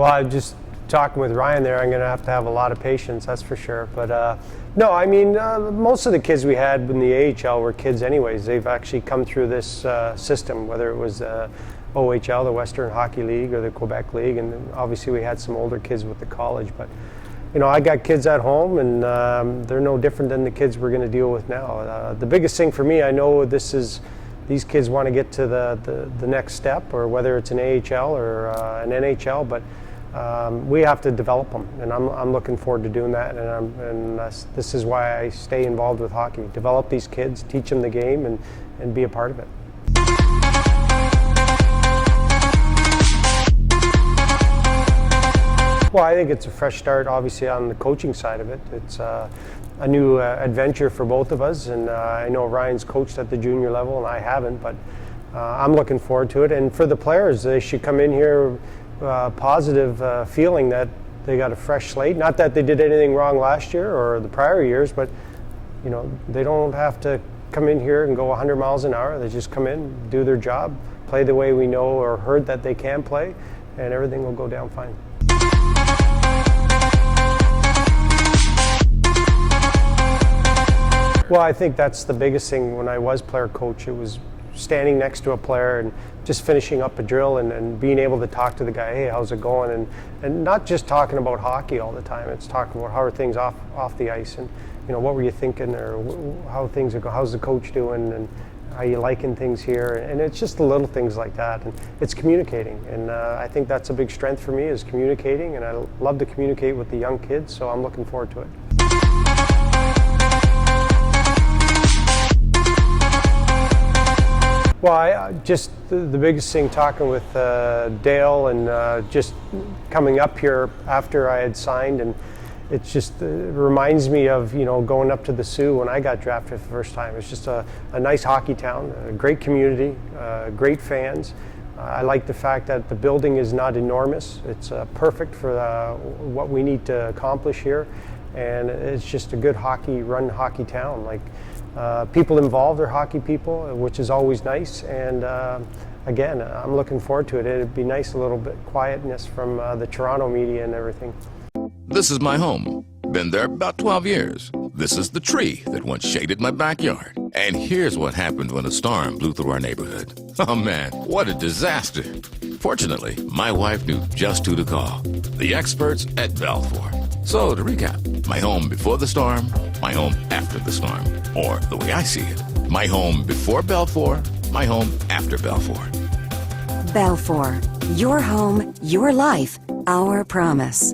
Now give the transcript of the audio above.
Well, I'm just talking with Ryan there. I'm going to have a lot of patience, that's for sure. But no, I mean, most of the kids we had in the AHL were kids anyways. They've actually come through this system, whether it was OHL, the Western Hockey League, or the Quebec League, and then obviously we had some older kids with the college. But you know, I got kids at home, and they're no different than the kids we're going to deal with now. The biggest thing for me, I know these kids want to get to the next step, or whether it's an AHL or an NHL, but we have to develop them, and I'm looking forward to doing that. And this is why I stay involved with hockey: develop these kids, teach them the game, and be a part of it. Well, I think it's a fresh start, obviously, on the coaching side of it. It's a new adventure for both of us, and I know Ryan's coached at the junior level, and I haven't, but I'm looking forward to it. And for the players, they should come in here positive feeling that they got a fresh slate. Not that they did anything wrong last year or the prior years, but you know, they don't have to come in here and go 100 miles an hour. They just come in, do their job, play the way we know or heard that they can play, and everything will go down fine. Well, I think that's the biggest thing. When I was player coach, it was standing next to a player and just finishing up a drill and being able to talk to the guy, hey, how's it going? And not just talking about hockey all the time. It's talking about how are things off the ice, and you know, what were you thinking, or how things are going, how's the coach doing, and are you liking things here? And it's just the little things like that, and it's communicating. And I think that's a big strength for me, is communicating, and I love to communicate with the young kids, so I'm looking forward to it. Well, just the biggest thing, talking with Dale, and just coming up here after I had signed, and it just reminds me of, you know, going up to the Sioux when I got drafted for the first time. It's just a nice hockey town, a great community, great fans. I like the fact that the building is not enormous. It's perfect for what we need to accomplish here, and it's just a good run hockey town. Like, people involved are hockey people, which is always nice, and again, I'm looking forward to it. It'd be nice, a little bit quietness from the Toronto media and everything. This is my home. Been there about 12 years. This is the tree that once shaded my backyard. And here's what happened when a storm blew through our neighborhood. Oh man, what a disaster. Fortunately, my wife knew just who to call. The experts at Balfour. So to recap, my home before the storm, my home after the storm. Or the way I see it, my home before Balfour, my home after Balfour. Balfour, your home, your life, our promise.